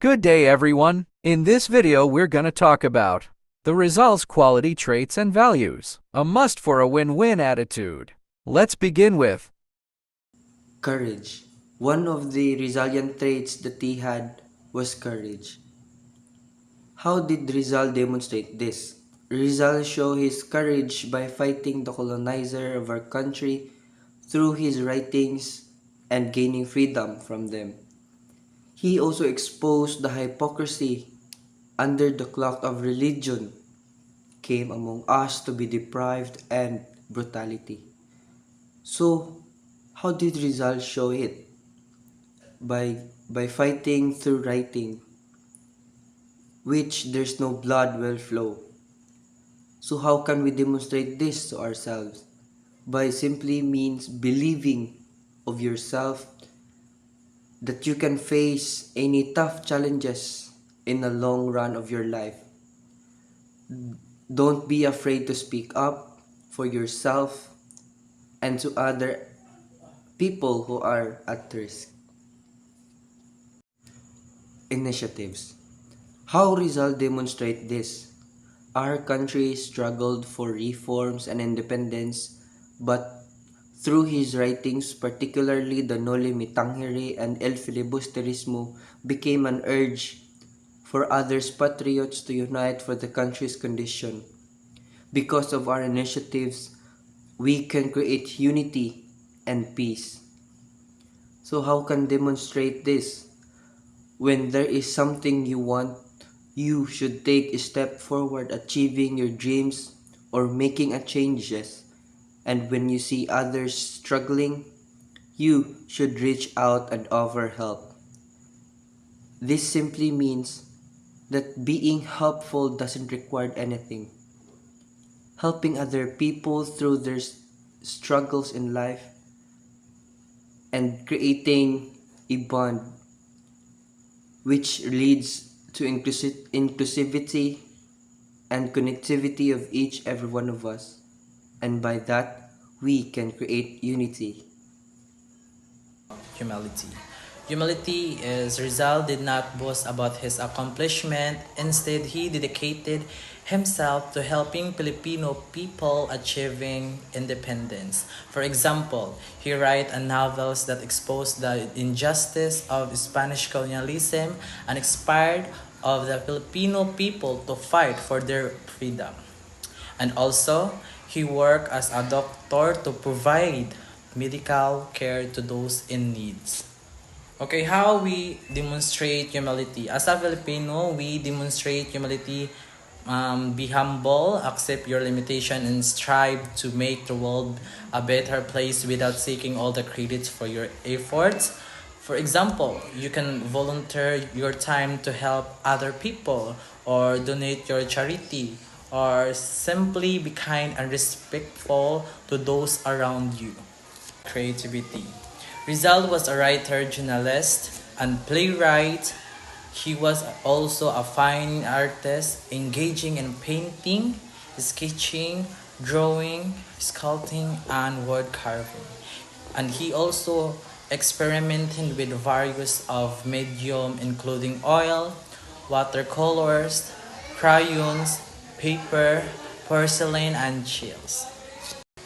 Good day, everyone. In this video, we're gonna talk about the Rizal's quality traits and values, a must for a win-win attitude. Let's begin with Courage. One of the Rizalian traits that he had was courage. How did Rizal demonstrate this? Rizal showed his courage by fighting the colonizer of our country through his writings and gaining freedom from them. He also exposed the hypocrisy under the cloak of religion came among us to be deprived and brutality. So, how did Rizal show it? By fighting through writing, which there's no blood will flow. So how can we demonstrate this to ourselves? By simply means believing of yourself that you can face any tough challenges in the long run of your life. Don't be afraid to speak up for yourself and to other people who are at risk. Initiatives. How Rizal demonstrate this? Our country struggled for reforms and independence, but through his writings, particularly the Noli Me Tangere and El Filibusterismo, became an urge for others patriots to unite for the country's condition. Because of our initiatives, we can create unity and peace. So how can demonstrate this? When there is something you want, you should take a step forward achieving your dreams or making a changes. And when you see others struggling, you should reach out and offer help. This simply means that being helpful doesn't require anything. Helping other people through their struggles in life and creating a bond which leads to inclusivity and connectivity of each every one of us, and by that we can create unity. Humility. Humility is Rizal did not boast about his accomplishment. Instead, he dedicated himself to helping Filipino people achieving independence. For example, he wrote novels that exposed the injustice of Spanish colonialism and inspired of the Filipino people to fight for their freedom. And also, he worked as a doctor to provide medical care to those in needs. Okay, how we demonstrate humility. As a Filipino, we demonstrate humility. Be humble, accept your limitation, and strive to make the world a better place without seeking all the credits for your efforts. For example, you can volunteer your time to help other people, or donate your charity, or simply be kind and respectful to those around you. Creativity. Rizal was a writer, journalist, and playwright. He was also a fine artist, engaging in painting, sketching, drawing, sculpting, and wood carving. And he also experimented with various of medium including oil, watercolors, crayons, paper, porcelain, and chills.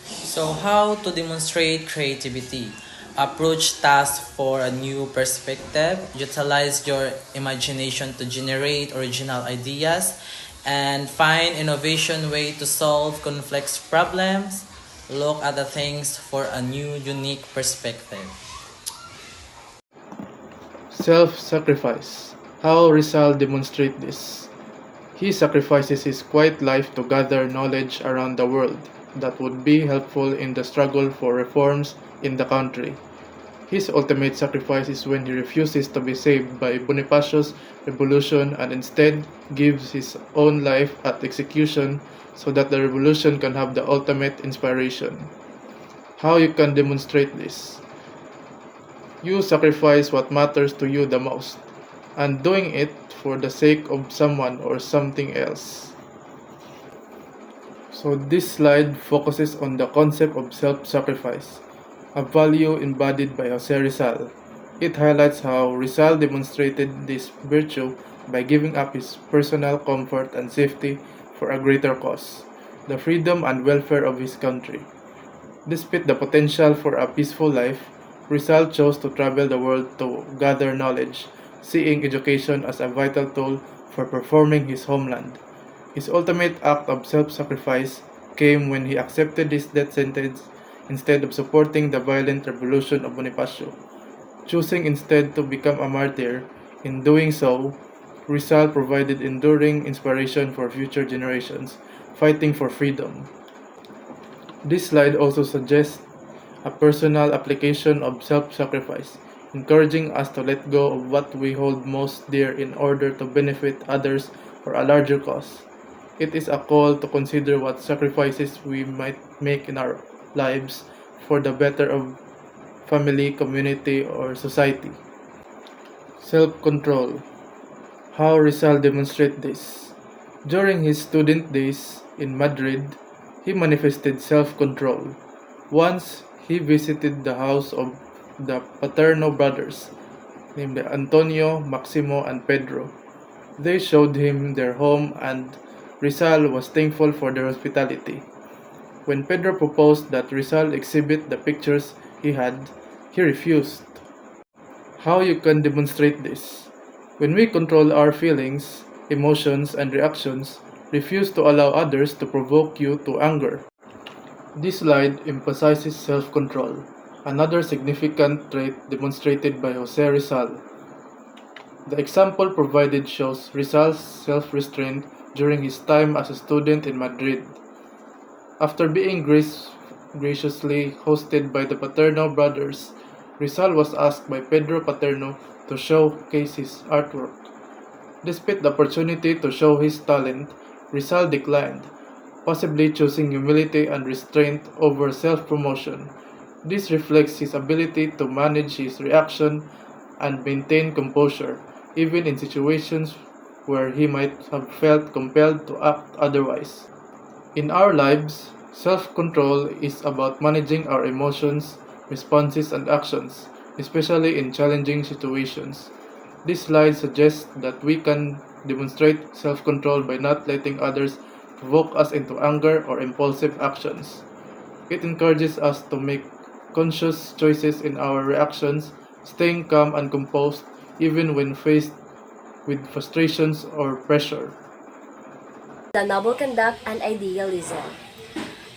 So how to demonstrate creativity? Approach tasks for a new perspective, utilize your imagination to generate original ideas, and find innovation way to solve complex problems. Look at the things for a new unique perspective. Self-sacrifice. How Rizal demonstrate this? He sacrifices his quiet life to gather knowledge around the world that would be helpful in the struggle for reforms in the country. His ultimate sacrifice is when he refuses to be saved by Bonifacio's revolution and instead gives his own life at execution so that the revolution can have the ultimate inspiration. How you can demonstrate this? You sacrifice what matters to you the most, and doing it for the sake of someone or something else. So this slide focuses on the concept of self-sacrifice, a value embodied by Jose Rizal. It highlights how Rizal demonstrated this virtue by giving up his personal comfort and safety for a greater cause, the freedom and welfare of his country. Despite the potential for a peaceful life, Rizal chose to travel the world to gather knowledge, seeing education as a vital tool for performing his homeland. His ultimate act of self-sacrifice came when he accepted his death sentence instead of supporting the violent revolution of Bonifacio. Choosing instead to become a martyr, in doing so, Rizal provided enduring inspiration for future generations fighting for freedom. This slide also suggests a personal application of self-sacrifice, encouraging us to let go of what we hold most dear in order to benefit others or a larger cause. It is a call to consider what sacrifices we might make in our lives for the better of family, community, or society. Self-control. How Rizal demonstrate this? During his student days in Madrid, he manifested self-control. Once, he visited the house of the Paterno brothers, named Antonio, Maximo, and Pedro. They showed him their home and Rizal was thankful for their hospitality. When Pedro proposed that Rizal exhibit the pictures he had, he refused. How you can demonstrate this? When we control our feelings, emotions, and reactions, refuse to allow others to provoke you to anger. This slide emphasizes self-control, another significant trait demonstrated by Jose Rizal. The example provided shows Rizal's self-restraint during his time as a student in Madrid. After being graciously hosted by the Paterno brothers, Rizal was asked by Pedro Paterno to showcase his artwork. Despite the opportunity to show his talent, Rizal declined, possibly choosing humility and restraint over self-promotion. This reflects his ability to manage his reaction and maintain composure, even in situations where he might have felt compelled to act otherwise. In our lives, self-control is about managing our emotions, responses, and actions, especially in challenging situations. This slide suggests that we can demonstrate self-control by not letting others provoke us into anger or impulsive actions. It encourages us to make conscious choices in our reactions, staying calm and composed even when faced with frustrations or pressure. The noble conduct and idealism.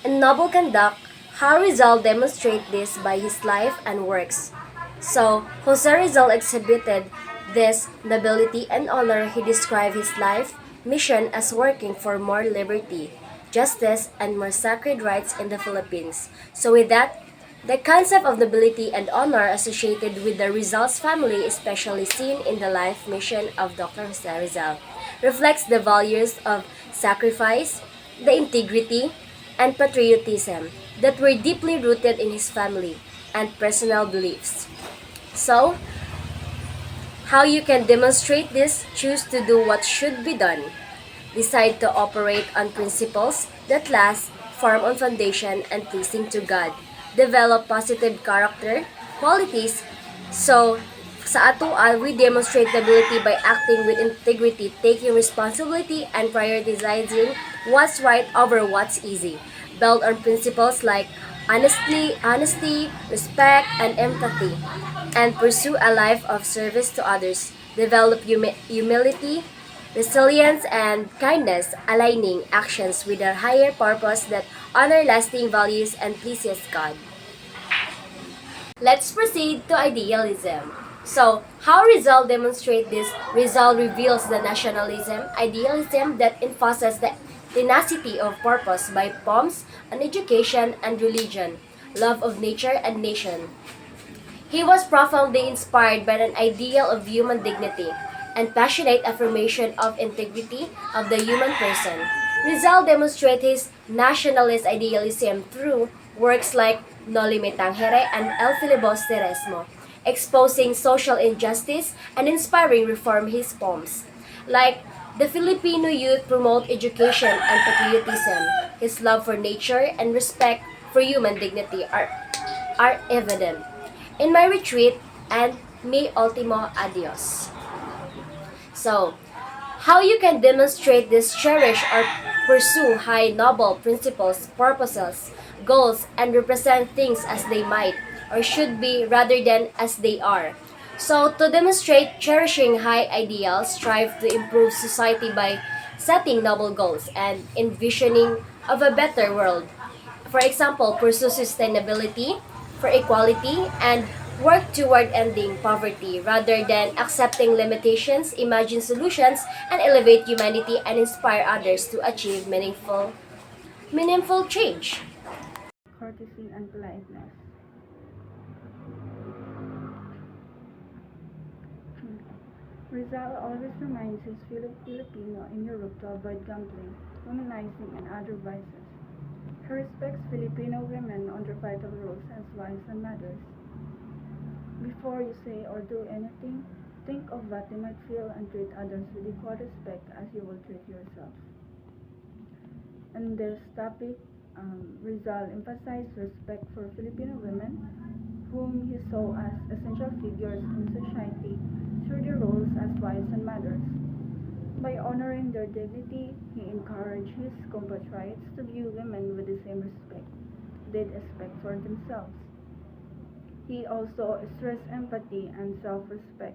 In noble conduct, how Rizal demonstrates this by his life and works. So, Jose Rizal exhibited this nobility and honor. He described his life mission as working for more liberty, justice, and more sacred rights in the Philippines. So with that, the concept of nobility and honor associated with the Rizal's family, especially seen in the life mission of Dr. Jose Rizal, reflects the values of sacrifice, the integrity, and patriotism that were deeply rooted in his family and personal beliefs. So, how you can demonstrate this? Choose to do what should be done. Decide to operate on principles that last, form on foundation, and pleasing to God. Develop positive character, qualities. So, sa atuan, we demonstrate the ability by acting with integrity, taking responsibility, and prioritizing what's right over what's easy. Build on principles like honesty, respect, and empathy, and pursue a life of service to others. Develop humility, resilience, and kindness, aligning actions with a higher purpose that honor lasting values and pleases God. Let's proceed to idealism. So, how Rizal demonstrate this? Rizal reveals the nationalism, idealism that emphasizes the tenacity of purpose by poems on education and religion, love of nature and nation. He was profoundly inspired by an ideal of human dignity and passionate affirmation of integrity of the human person. Rizal demonstrated his nationalist idealism through works like Noli Me Tangere and El Filibusterismo, exposing social injustice and inspiring reform his poems. Like the Filipino youth promote education and patriotism. His love for nature and respect for human dignity are evident. In my retreat and Mi ultimo adios. So, how you can demonstrate this cherish or pursue high noble principles, purposes, goals, and represent things as they might or should be rather than as they are. So, to demonstrate cherishing high ideals, strive to improve society by setting noble goals and envisioning of a better world. For example, pursue sustainability for equality and work toward ending poverty rather than accepting limitations, imagine solutions, and elevate humanity and inspire others to achieve meaningful change. Courtesy and politeness. Rizal always reminds his Filipino in Europe to avoid gambling, womanizing, and other vices. He respects Filipino women on their vital roles as wives and mothers. Before you say or do anything, think of what they might feel and treat others with equal respect as you will treat yourself. In this topic, Rizal emphasized respect for Filipino women, whom he saw as essential figures in society through their roles as wives and mothers. By honoring their dignity, he encouraged his compatriots to view women with the same respect they'd expect for themselves. He also stressed empathy and self-respect,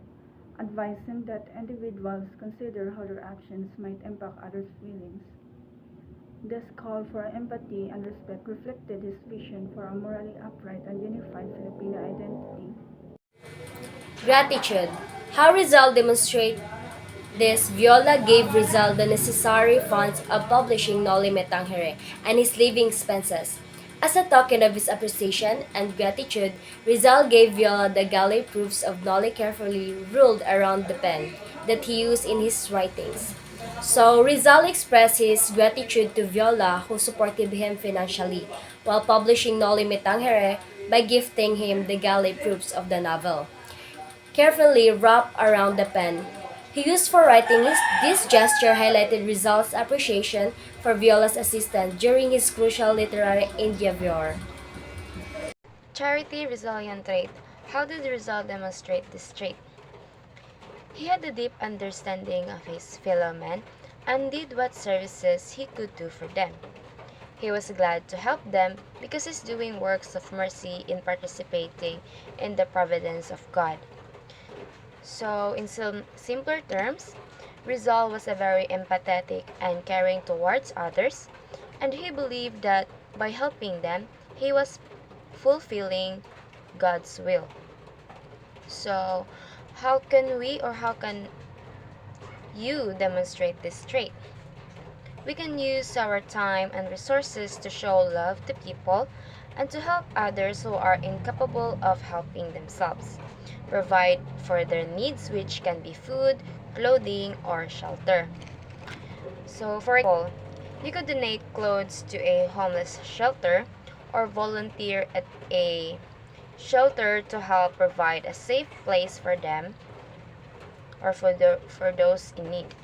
advising that individuals consider how their actions might impact others' feelings. This call for empathy and respect reflected his vision for a morally upright and unified Filipino identity. Gratitude. How Rizal demonstrate this, Viola gave Rizal the necessary funds of publishing Noli Me Tangere and his living expenses. As a token of his appreciation and gratitude, Rizal gave Viola the galley proofs of Noli carefully ruled around the pen that he used in his writings. So Rizal expressed his gratitude to Viola who supported him financially while publishing Noli Me Tangere by gifting him the galley proofs of the novel carefully wrapped around the pen. He used for writing this gesture highlighted Rizal's appreciation for Viola's assistance during his crucial literary endeavor. Charity Rizalian trait. How did Rizal demonstrate this trait? He had a deep understanding of his fellow men and did what services he could do for them. He was glad to help them because he's doing works of mercy in participating in the providence of God. So, in some simpler terms, Rizal was a very empathetic and caring towards others, and he believed that by helping them, he was fulfilling God's will. So, how can we or how can you demonstrate this trait? We can use our time and resources to show love to people and to help others who are incapable of helping themselves. Provide for their needs, which can be food, clothing, or shelter. So, for example, you could donate clothes to a homeless shelter or volunteer at a shelter to help provide a safe place for them or for those in need.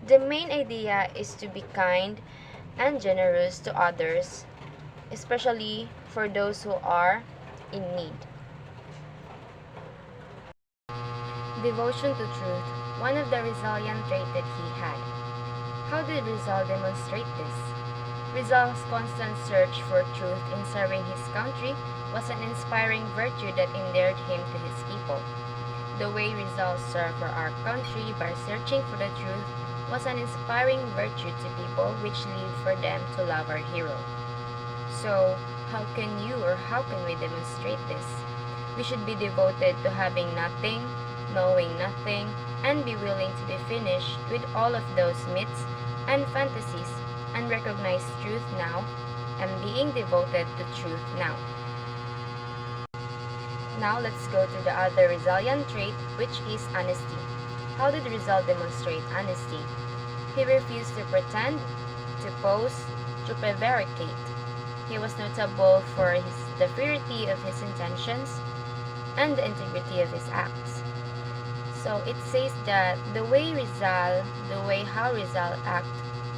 The main idea is to be kind and generous to others, especially for those who are in need. Devotion to truth, one of the Rizalian traits that he had. How did Rizal demonstrate this? Rizal's constant search for truth in serving his country was an inspiring virtue that endeared him to his people. The way Rizal served for our country by searching for the truth was an inspiring virtue to people which live for them to love our hero. So, how can you or how can we demonstrate this? We should be devoted to having nothing, knowing nothing, and be willing to be finished with all of those myths and fantasies and recognize truth now and being devoted to truth now. Now let's go to the other Rizalian trait, which is honesty. How did Rizal demonstrate honesty? He refused to pretend, to pose, to prevaricate. He was notable for the purity of his intentions and the integrity of his acts. So it says that the way how Rizal act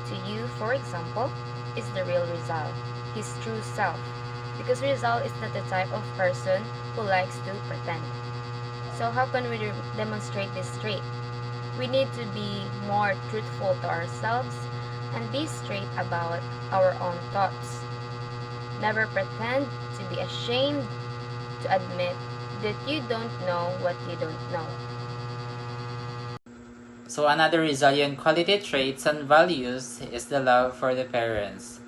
to you, for example, is the real Rizal, his true self. Because Rizal is not the type of person who likes to pretend. So, how can we demonstrate this trait? We need to be more truthful to ourselves and be straight about our own thoughts. Never pretend to be ashamed to admit that you don't know what you don't know. So another resilient quality traits and values is the love for the parents.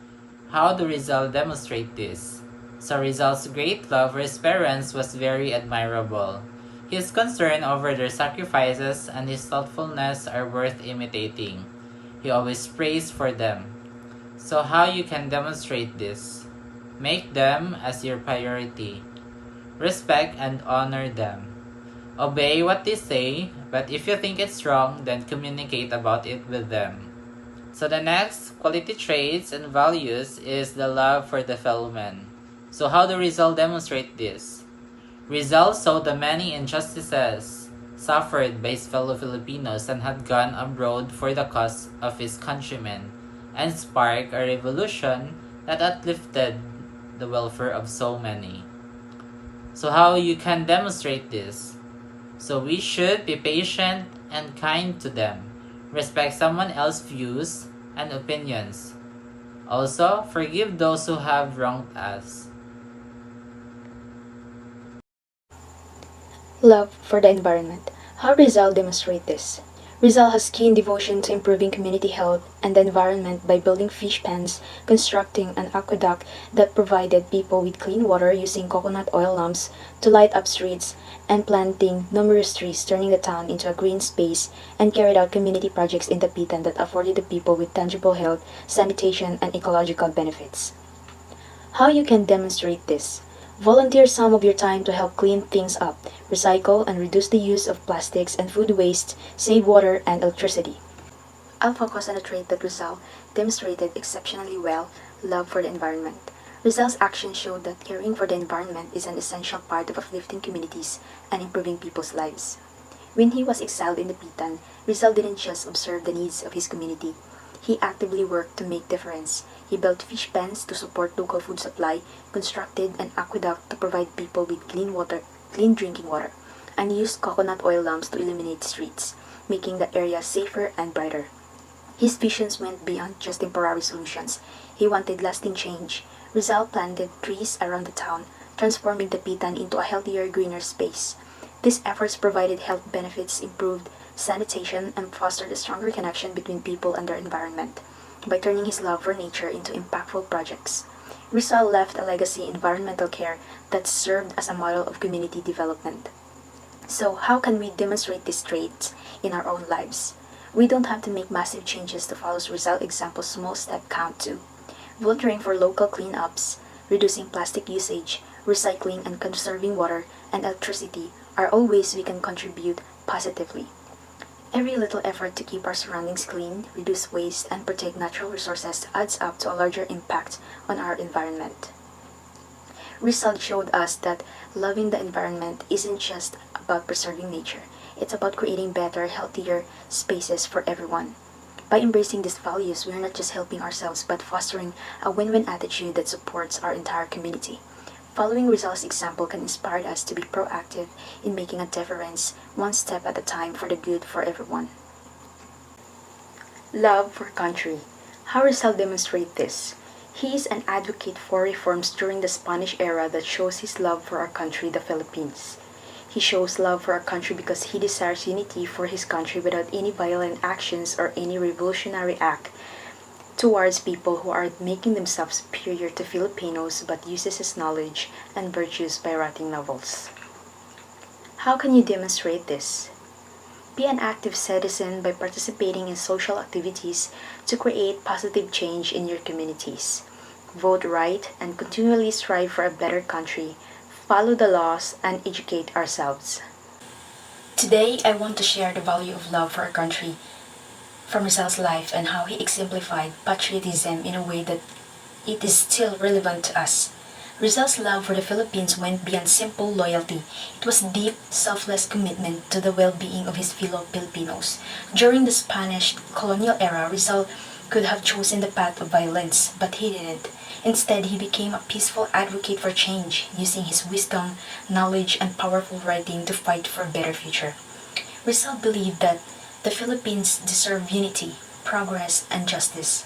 How do Rizal demonstrate this? So Rizal's great love for his parents was very admirable. His concern over their sacrifices and his thoughtfulness are worth imitating. He always prays for them. So how you can demonstrate this? Make them as your priority. Respect and honor them. Obey what they say, but if you think it's wrong, then communicate about it with them. So the next quality traits and values is the love for the fellow man. So how do Rizal demonstrate this? Rizal saw the many injustices suffered by his fellow Filipinos and had gone abroad for the cause of his countrymen and sparked a revolution that uplifted the welfare of so many. So how you can demonstrate this? So we should be patient and kind to them, respect someone else's views and opinions. Also, forgive those who have wronged us. Love for the environment. How Rizal demonstrate this? Rizal has keen devotion to improving community health and the environment by building fish pens, constructing an aqueduct that provided people with clean water using coconut oil lamps to light up streets, and planting numerous trees, turning the town into a green space, and carried out community projects in Dapitan that afforded the people with tangible health, sanitation, and ecological benefits. How you can demonstrate this? Volunteer some of your time to help clean things up, recycle and reduce the use of plastics and food waste, save water and electricity. I'll focus on a trait that Rizal demonstrated exceptionally well, love for the environment. Rizal's actions showed that caring for the environment is an essential part of uplifting communities and improving people's lives. When he was exiled in the Pitan, Rizal didn't just observe the needs of his community. He actively worked to make difference. He built fish pens to support local food supply, constructed an aqueduct to provide people with clean drinking water, and used coconut oil lamps to illuminate streets, making the area safer and brighter. His visions went beyond just temporary solutions. He wanted lasting change. Rizal planted trees around the town, transforming the Pitan into a healthier, greener space. These efforts provided health benefits, improved sanitation, and fostered a stronger connection between people and their environment. By turning his love for nature into impactful projects, Rizal left a legacy in environmental care that served as a model of community development. So, how can we demonstrate these traits in our own lives? We don't have to make massive changes to follow Rizal's example. Small steps count too. Volunteering for local cleanups, reducing plastic usage, recycling and conserving water and electricity are all ways we can contribute positively. Every little effort to keep our surroundings clean, reduce waste, and protect natural resources adds up to a larger impact on our environment. Rizal showed us that loving the environment isn't just about preserving nature, it's about creating better, healthier spaces for everyone. By embracing these values, we are not just helping ourselves but fostering a win-win attitude that supports our entire community. Following Rizal's example can inspire us to be proactive in making a difference, one step at a time for the good for everyone. Love for country. How Rizal demonstrates this? He is an advocate for reforms during the Spanish era that shows his love for our country, the Philippines. He shows love for our country because he desires unity for his country without any violent actions or any revolutionary act towards people who are making themselves superior to Filipinos but uses his knowledge and virtues by writing novels. How can you demonstrate this? Be an active citizen by participating in social activities to create positive change in your communities. Vote right and continually strive for a better country. Follow the laws and educate ourselves. Today, I want to share the value of love for our country from Rizal's life and how he exemplified patriotism in a way that it is still relevant to us. Rizal's love for the Philippines went beyond simple loyalty. It was deep, selfless commitment to the well-being of his fellow Filipinos. During the Spanish colonial era, Rizal could have chosen the path of violence, but he didn't. Instead, he became a peaceful advocate for change, using his wisdom, knowledge, and powerful writing to fight for a better future. Rizal believed that the Philippines deserve unity, progress, and justice.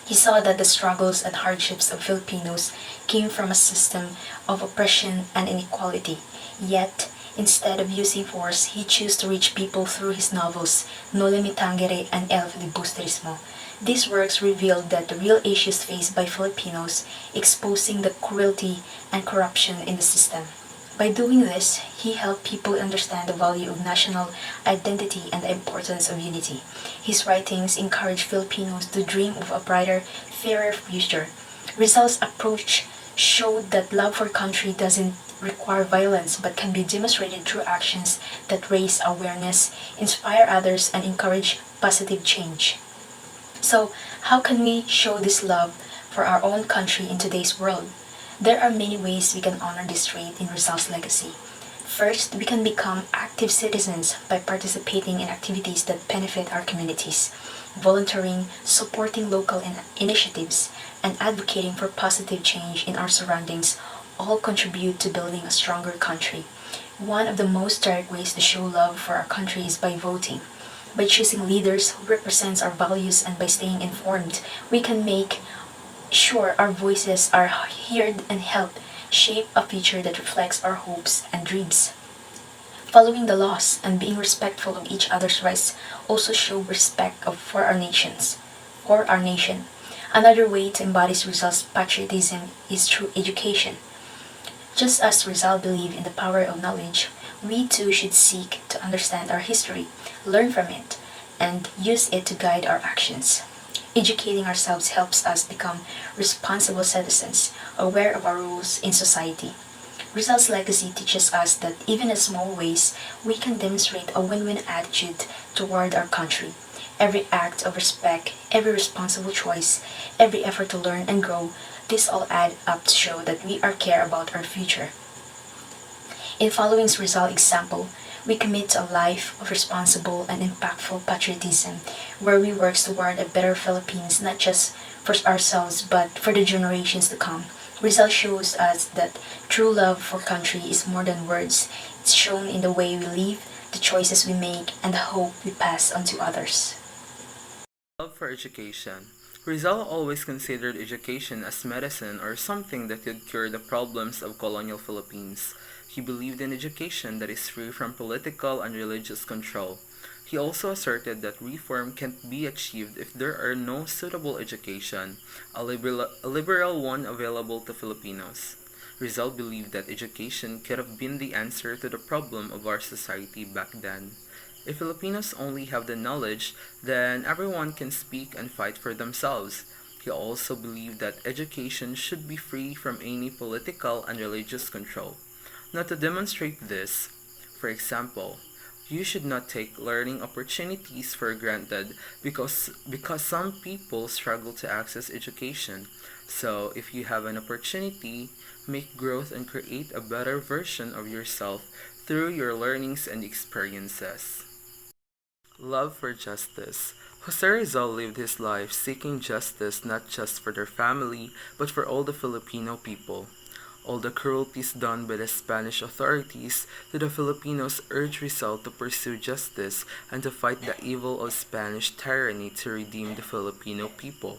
He saw that the struggles and hardships of Filipinos came from a system of oppression and inequality. Yet, instead of using force, he chose to reach people through his novels, Noli Me Tangere and El Filibusterismo. These works revealed that the real issues faced by Filipinos, exposing the cruelty and corruption in the system. By doing this, he helped people understand the value of national identity and the importance of unity. His writings encouraged Filipinos to dream of a brighter, fairer future. Rizal's approach showed that love for country doesn't require violence but can be demonstrated through actions that raise awareness, inspire others, and encourage positive change. So, how can we show this love for our own country in today's world? There are many ways we can honor this trait in Rizal's legacy. First, we can become active citizens by participating in activities that benefit our communities. Volunteering, supporting local initiatives, and advocating for positive change in our surroundings all contribute to building a stronger country. One of the most direct ways to show love for our country is by voting. By choosing leaders who represent our values and by staying informed, we can make sure our voices are heard and help shape a future that reflects our hopes and dreams. Following the laws and being respectful of each other's rights also show for our nation. Another way to embody Rizal's patriotism is through education. Just as Rizal believed in the power of knowledge, we too should seek to understand our history, learn from it, and use it to guide our actions. Educating ourselves helps us become responsible citizens, aware of our roles in society. Rizal's legacy teaches us that even in small ways, we can demonstrate a win-win attitude toward our country. Every act of respect, every responsible choice, every effort to learn and grow, this all add up to show that we care about our future. In following Rizal's example, we commit to a life of responsible and impactful patriotism, where we work toward a better Philippines not just for ourselves but for the generations to come. Rizal shows us that true love for country is more than words. It's shown in the way we live, the choices we make, and the hope we pass on to others. Love for education. Rizal always considered education as medicine or something that could cure the problems of colonial Philippines. He believed in education that is free from political and religious control. He also asserted that reform can't be achieved if there are no suitable education, a liberal one available to Filipinos. Rizal believed that education could have been the answer to the problem of our society back then. If Filipinos only have the knowledge, then everyone can speak and fight for themselves. He also believed that education should be free from any political and religious control. Now to demonstrate this, for example, you should not take learning opportunities for granted because some people struggle to access education. So if you have an opportunity, make growth and create a better version of yourself through your learnings and experiences. Love for justice. Jose Rizal lived his life seeking justice not just for their family, but for all the Filipino people. All the cruelties done by the Spanish authorities to the Filipinos urged Rizal to pursue justice and to fight the evil of Spanish tyranny to redeem the Filipino people.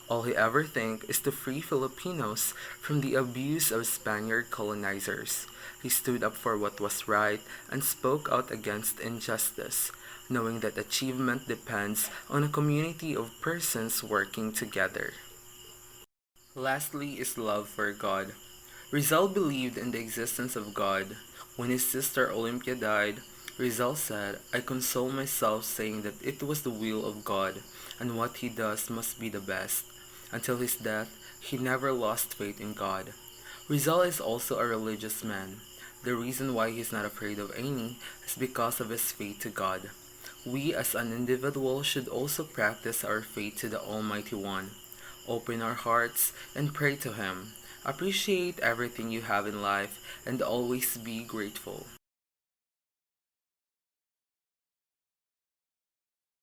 All he ever think is to free Filipinos from the abuse of Spaniard colonizers. He stood up for what was right and spoke out against injustice, knowing that achievement depends on a community of persons working together. Lastly is love for God. Rizal believed in the existence of God. When his sister Olympia died, Rizal said, "I console myself saying that it was the will of God, and what he does must be the best." Until his death, he never lost faith in God. Rizal is also a religious man. The reason why he is not afraid of any is because of his faith to God. We as an individual should also practice our faith to the Almighty One. Open our hearts and pray to Him. Appreciate everything you have in life and always be grateful.